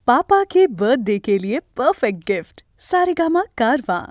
पापा के birthday के लिए perfect gift Saregama कारवां।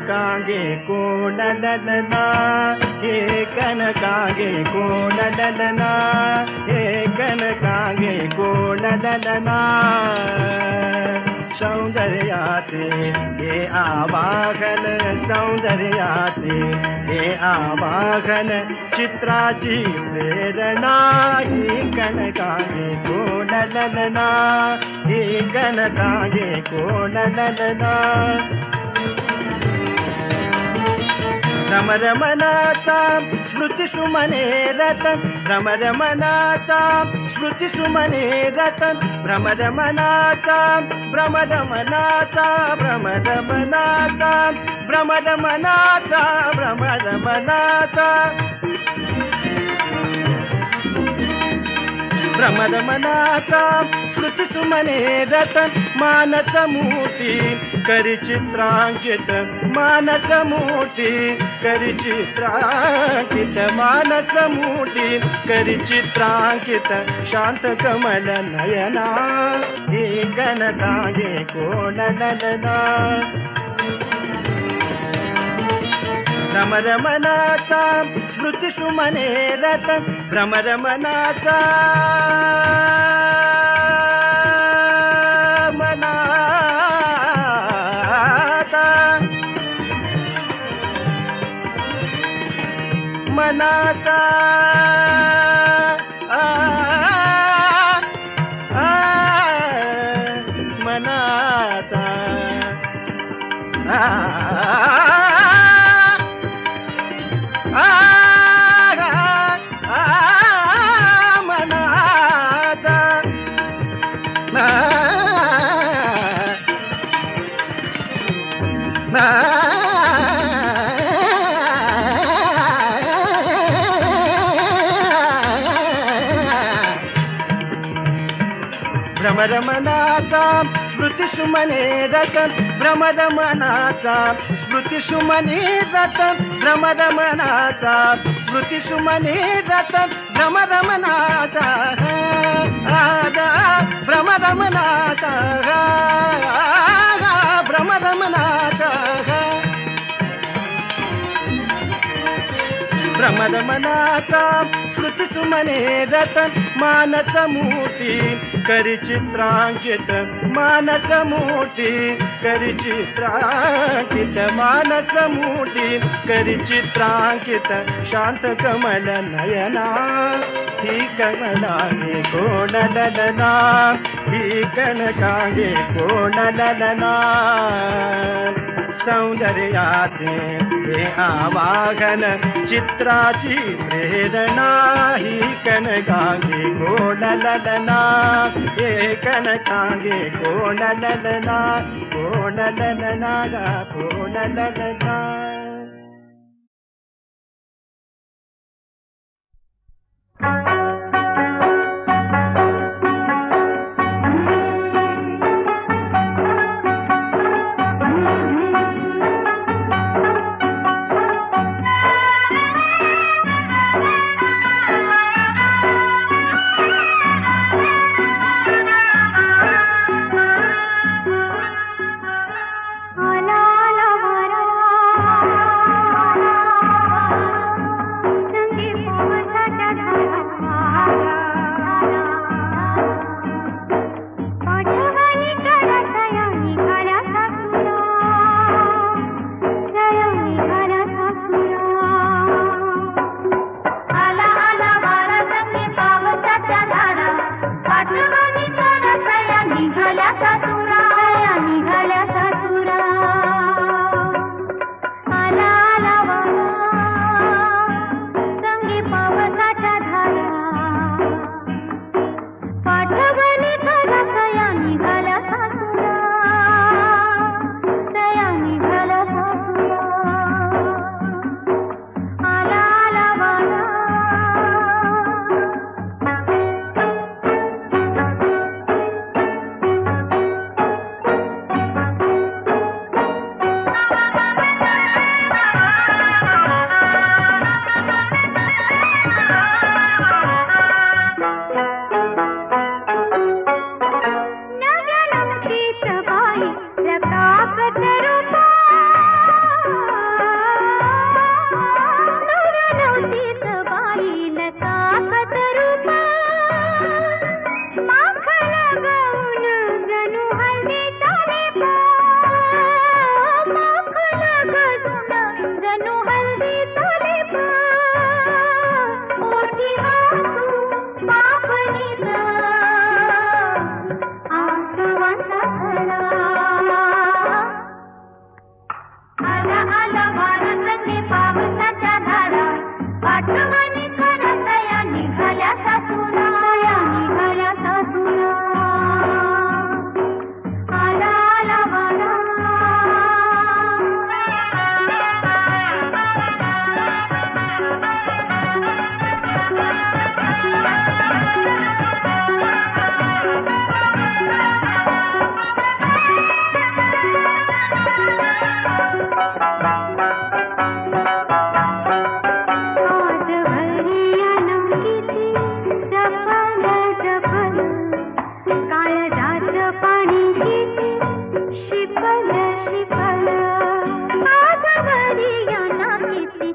कनकांगे कोण ललना, हे कनकांगे कोण ललना, हे कनकांगे कोण ललना. सौंदर्याचे हे आवाहन, सौंदर्याचे हे आवाहन, चित्राची प्रेरणा. ही कनकांगे कोण ललना, ही कनकांगे कोण ललना. रमरमनाचा स्मृती सुमने रतन, रमरमनाचा स्मृती सुमने रतन, भ्रमरमनाचा भ्रमरमनाचा भ्रमरमनाचा भ्रमरमनाचा भ्रमरमनाचा भ्रमरमनाचा स्मृती सुमने रतन. मानस मूर्ती करी चित्रांकित, मानस मूर्ती करी चित्रांकित, मानस मूर्ती करी चित्रांकित. शांत कमल नयना, हे कनकांगे कोण ललना. भ्रमरमनाचा स्मृती सुमने रतन, भ्रमरमनाचा मनाचा मनाचा भ्रमरमनाचा स्मृती सुमने रतन, भ्रमरमनाचा स्मृती सुमने रतन, भ्रमरमनाचा स्मृती सुमने रतन, भ्रमरमनाचा भ्रमरमनाचा भ्रमरमनाचा भ्रमरमनाचा स्मृती सुमने रतन. मानस मूर्ती करी चित्रांकित, मानस मूर्ती करी चित्रांकित, मानस मूर्ती करी चित्रांकित. शांत कमल नयना, ही कनकांगे कोण ललना, ही कनकांगे कोण ललना. सौंदर्याचे हे आवाहन, चित्राची प्रेरणा. ही कनकांगे कोण ललना, हे कनकांगे कोण ललना, कोण ललना गा कोण ललना. आला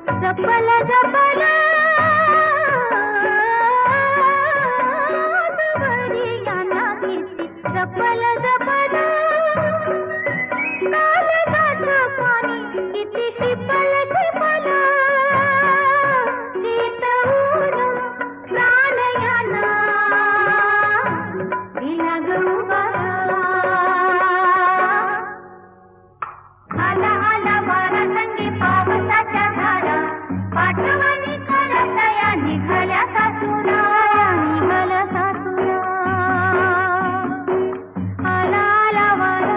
जपल जपल वरियाना किती जपल जपल कालदाचं पाणी किती शिपल शिपल चितवून प्राणयाना दिला गौबरा आला आला वारा संगी पावसाच्या धारा पाठवणी करत या निघाल्या सासुरा निघाल्या सासुरा आला आला वारा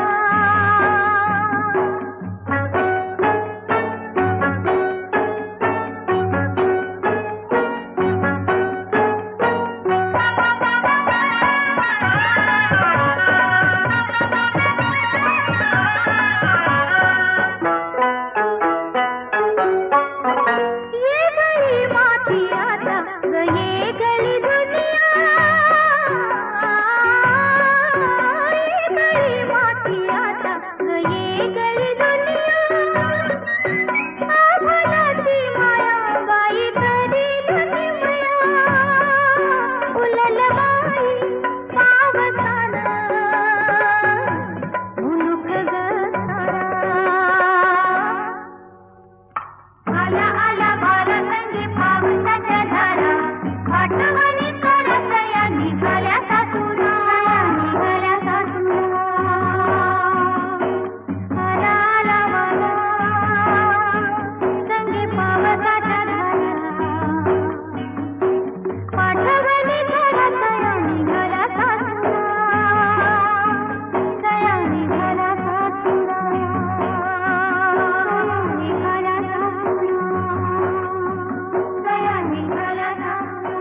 ये गई माती आता ग ये गली दुनिया ये गई माती आता ग ये गली दुनिया आभाळाची माया बाई करील निमया उलल बाई पावसानं मुलुख ग सारा आला आला वारा संगी पावसाच्या धारा पाठवणी करत या निघाल्या सासुरा निघाल्या सासुरा आला आला वारा संगी पावसाच्या धारा पाठवणी करत या निघाल्या सासुरा दया निघाल्या सासुरा निघाल्या सासुरा दया निघाल्या सासुरा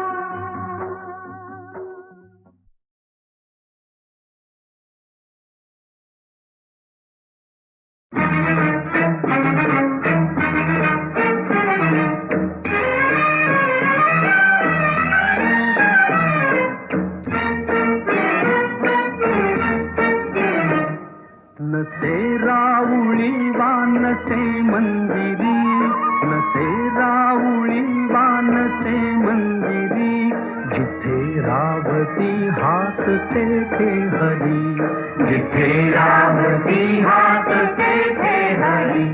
नसे राऊळी वानसे मंदिरी नसे राऊळी वानसे मंदिरी जिथे रावती हात तेथे हरी जिथे रावती हात तेथे हरी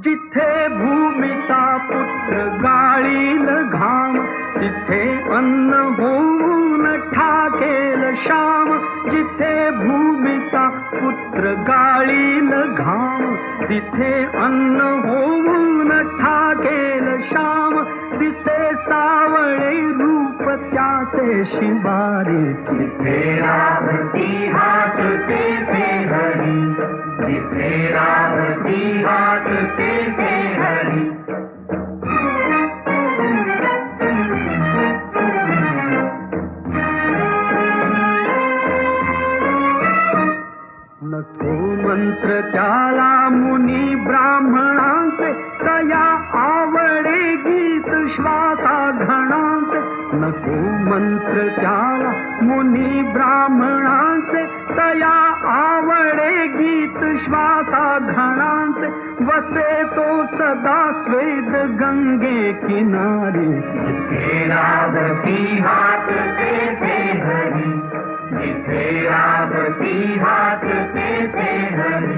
जिथे भूमिचा पुत्र गाळील घाम तिथे अन्न होऊन ठाकेल श्याम जिथे भूमिचा पुत्र गाळील घाम तिथे अन्न होऊन ठाकेल श्याम दिसे सावळे रूप त्याचे शिवारे जिथे रावती हात तेथे हरी जिथे रावती हात तेथे हरी नको मंत्र त्याला मुनी ब्राह्मणांचे तया आवडे गीत श्वासा घणांचे नको मंत्र त्याला मुनी ब्राह्मणांचे तया आवडे गीत श्वासा घणांचे वसे तो सदा स्वेद गंगे किनारे जिथे रावती हात तेथे हरी जिथे रावती हात तेथे हरी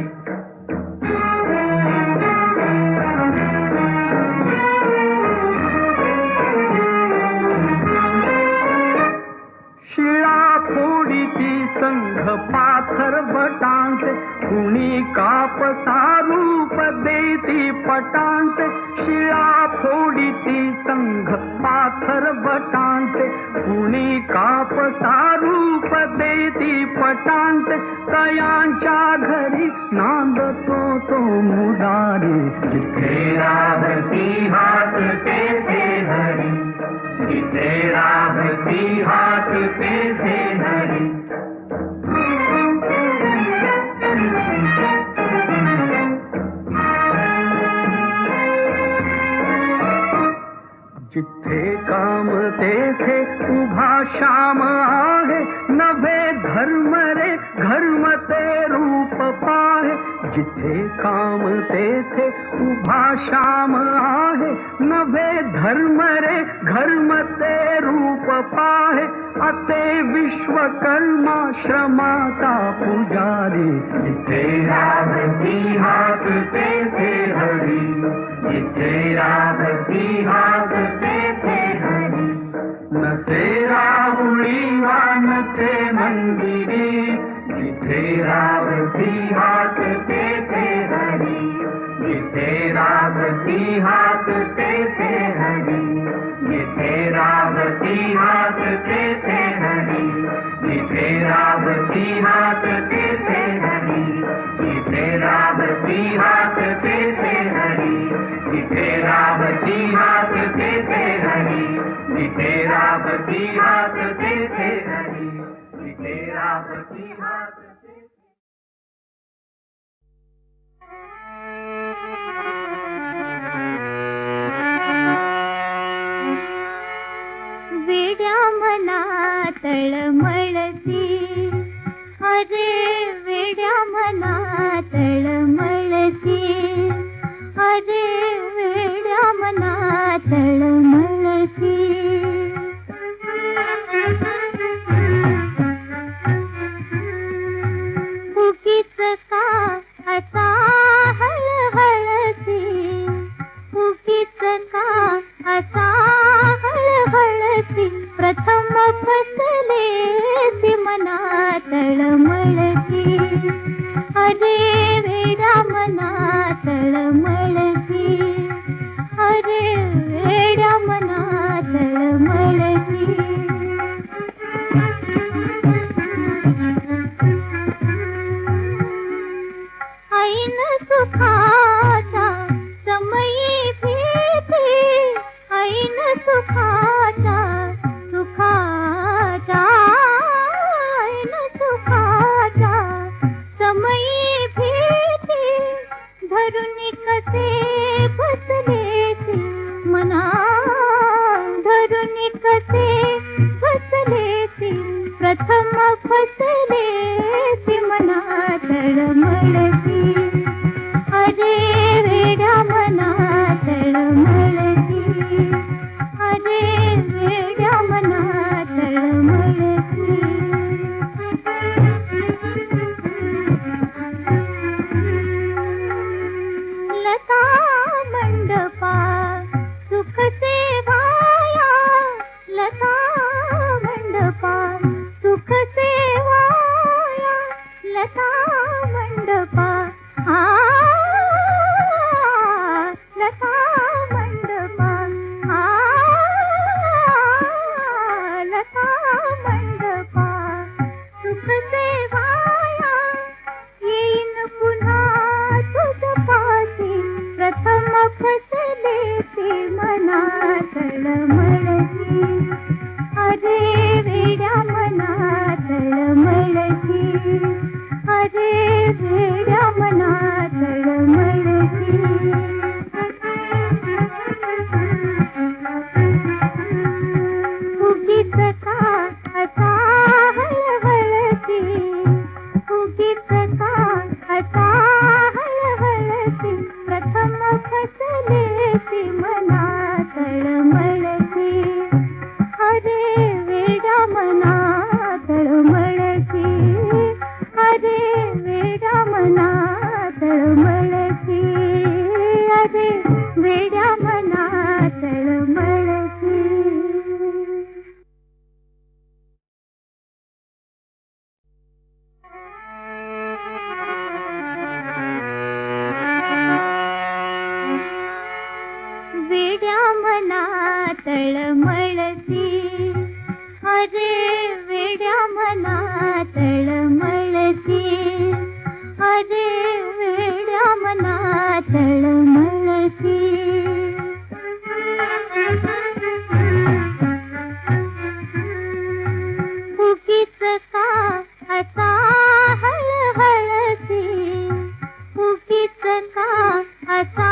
शिळा फोडीची संघ पाथर बटांचे कुणी कापसा रूप देती पटांचे शिळा फोडीची संघ पाथर बटांचे कुणी कापसा रूप देती पटांचे तयांच्या घरी नांदतो तो मुरारी जिथे रावती हात तेथे हरी जिथे रावती हात तेथे हरी जिथे काम तेथे उभा श्याम आहे नभ धर्म रे धर्म ते रूप पाहे, जिथे काम तेथे उभा श्याम आहे. नभे धर्म रे धर्म ते रूप पाहे, असे विश्वकर्मा श्रमाचा पुजारी. जिथे राबती हात तेथे हरी, जिथे राबती हात तेथे हरी. नसे राहुळी वानसे मंदिरी, जिथे राबती हात तेथे हरी, जिथे राबती हात तेथे हरी, जिथे राबती हात तेथे हरी, जिथे राबती हात तेथे हरी, जिथे राबती हात तेथे हरी, जिथे राबती हात तेथे हरी, जिथे राबती हात तेथे हरी, जिथे राबती हात तेथे. वेड्या मना तळमळसी, अरे वेड्या मना तळमळसी, अरे वेड्या मना तळमळसी. उगीच का असा हळहळसी, उगीच का असा हळहळसी. प्रथम फसले मना तळमळसी, अरे वेड्या मना तळमळसी, अरे वेड्या मना तळमळसी. ऐन सुखाचा समयी भीती, ऐन सुखाचा सुखाचा, ऐन सुखाचा समयी भीती. धरून कसे बसलेसी मना, धरून कसे बसलेसी. प्रथम फसलेसी मना तळमळसी, अरे वेड्या मना तळमळसी, अरे वेड्या मना तळमळसी. लता मंडपा सुख सेवाया, लता मंडपा सुख सेवाया, लता मंडपा लता मंडपा लता मंडपा सुख सेवाया. येईन पुन्हा तुझ पासी, प्रथम फसले ते मना तळमळसी, अरे वेड्या मना तळमळसी, अरे वेड्या मना तळमळसी. उगीच का असा हळहळसी, उगीच का असा हळहळसी. प्रथम फसलेसी मना तळमळसी, अरे वेड्या मना तळमळसी, अरे वेड्या मना तळमळसी, अरे वेड्या मना तळमळसी. वेड्या मना तळमळसी, अरे वेड्या मना तळमळसी, अरे वेड्या मना तळमळसी. उगीच का असा हळहळसी, उगीच का असा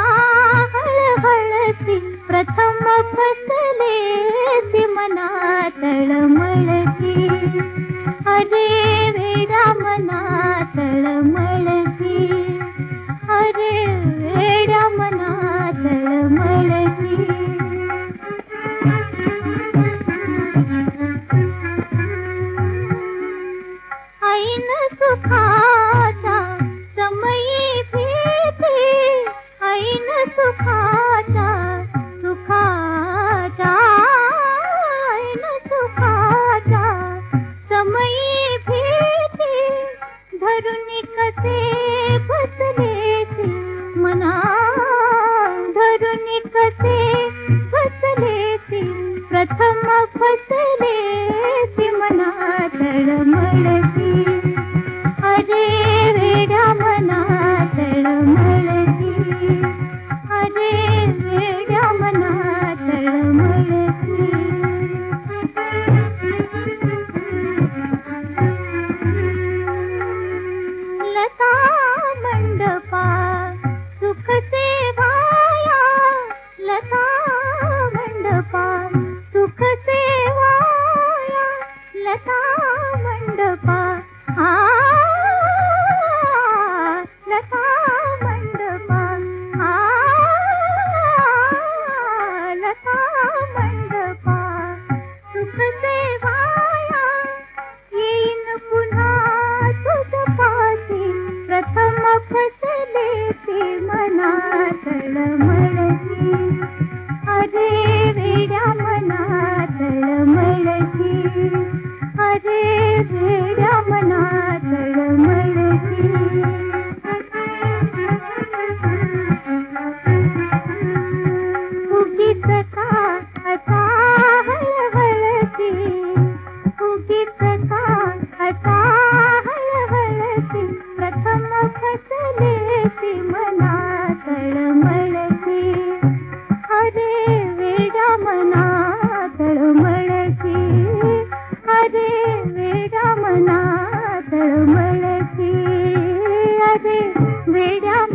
हळहळसी. प्रथम फसलेसी मना तळमळसी, अरे वेड्या मना तळमळती, अरे वेड्या मना तळमळती. ऐन सुखाचा समयी भीती, ऐन सुखाचा ऐन सुखाचा समयी भीती, धरुनी कसे बसलेसी मना, धरुनी कसे बसलेसी, प्रथम फसलेसी मना तळमळती, अरे वेड्या मना तळमळती, अरे वेड्या मना तळमळती. लता मंडपा सुख सेवाया, लता मंडपा सुख सेवाया, लता मंडपा लता मंडपा लता मंडपा सुख सेवाया, येईन पुन्हा तुझ पासी, प्रथम फसले ते मना तळमळती, अरे वेड्या मना तळमळती, अरे वेड्या मना तळमळती. उगीच का असा हळहळती, उगीच का असा हळहळती, प्रथम फसलेती मना तळमळती, अरे वेड्या मना तळमळती, अरे वेड्या मना तळमळती, अरे वेड्या